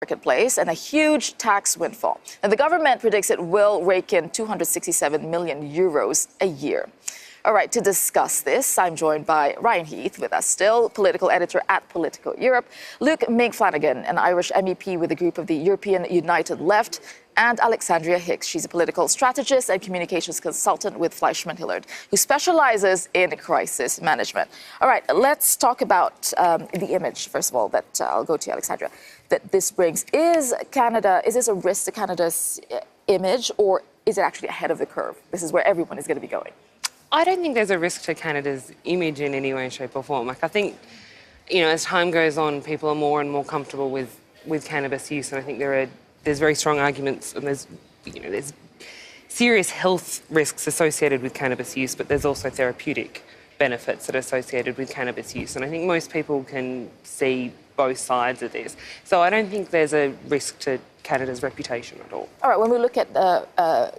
marketplace and a huge tax windfall. And the government predicts it will rake in 267 million euros a year. All right, to discuss this, I'm joined by Ryan Heath, with us still, political editor at Politico Europe, Luke Ming-Flanagan, an Irish MEP with a group of the European United Left, and Alexandria Hicks. She's a political strategist and communications consultant with Fleishman Hillard, who specializes in crisis management. All right, let's talk about the image, first of all, that I'll go to Alexandria, that this brings. Is this a risk to Canada's image, or is it actually ahead of the curve? This is where everyone is going to be going. I don't think there's a risk to Canada's image in any way, shape or form. Like, I think, as time goes on, people are more and more comfortable with cannabis use, and I think there's very strong arguments, and there's serious health risks associated with cannabis use, but there's also therapeutic benefits that are associated with cannabis use, and I think most people can see both sides of this. So I don't think there's a risk to Canada's reputation at all. All right, when we look at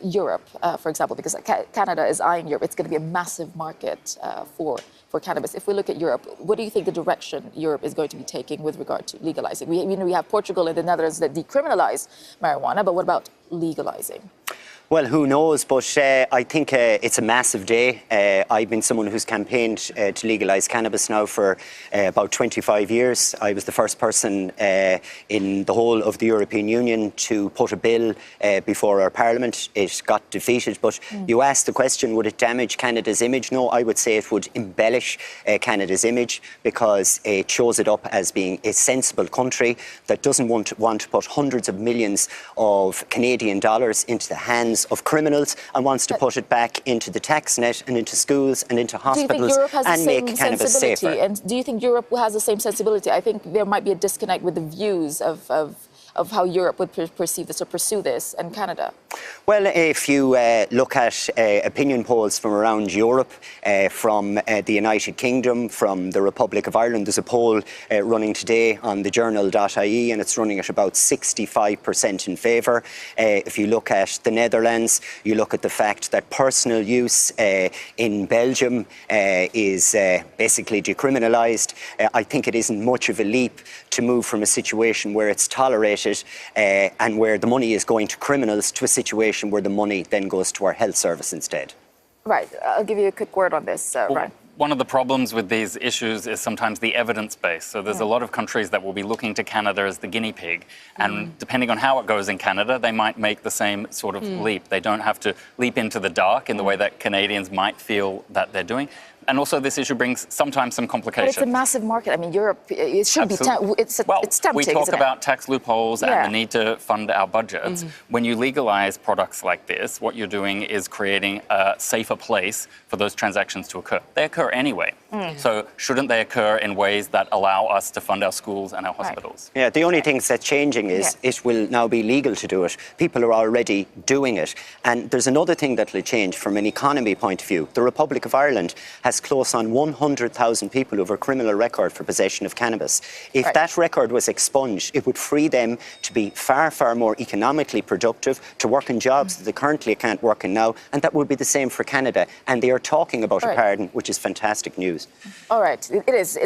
Europe, for example, because Canada is eyeing Europe, it's going to be a massive market for cannabis. If we look at Europe, what do you think the direction Europe is going to be taking with regard to legalizing? We have Portugal and the Netherlands that decriminalize marijuana, but what about legalizing? Well, who knows, but I think it's a massive day. I've been someone who's campaigned to legalise cannabis now for about 25 years. I was the first person in the whole of the European Union to put a bill before our Parliament. It got defeated, but you asked the question, would it damage Canada's image? No, I would say it would embellish Canada's image, because it shows it up as being a sensible country that doesn't want to put hundreds of millions of Canadian dollars into the hands of criminals, and wants to put it back into the tax net and into schools and into hospitals and make cannabis safer. And do you think Europe has the same sensibility? I think there might be a disconnect with the views of how Europe would perceive this or pursue this in Canada. Well, if you look at opinion polls from around Europe, from the United Kingdom, from the Republic of Ireland, there's a poll running today on the journal.ie, and it's running at about 65% in favour. If you look at the Netherlands, you look at the fact that personal use in Belgium is basically decriminalised. I think it isn't much of a leap to move from a situation where it's tolerated and where the money is going to criminals to a situation where the money then goes to our health service instead. Right. I'll give you a quick word on this, Ryan. One of the problems with these issues is sometimes the evidence base. So there's a lot of countries that will be looking to Canada as the guinea pig. And depending on how it goes in Canada, they might make the same sort of leap. They don't have to leap into the dark in the way that Canadians might feel that they're doing. And also, this issue brings sometimes some complications. But it's a massive market. I mean, Europe, it should be it's tempting, we talk about tax loopholes and the need to fund our budgets. When you legalise products like this, what you're doing is creating a safer place for those transactions to occur. They occur anyway. So shouldn't they occur in ways that allow us to fund our schools and our hospitals? Yeah, the only thing that's changing is it will now be legal to do it. People are already doing it. And there's another thing that will change from an economy point of view. The Republic of Ireland has close on 100,000 people who have a criminal record for possession of cannabis. If that record was expunged, it would free them to be far, far more economically productive, to work in jobs that they currently can't work in now, and that would be the same for Canada. And they are talking about a pardon, which is fantastic news. All right, it is.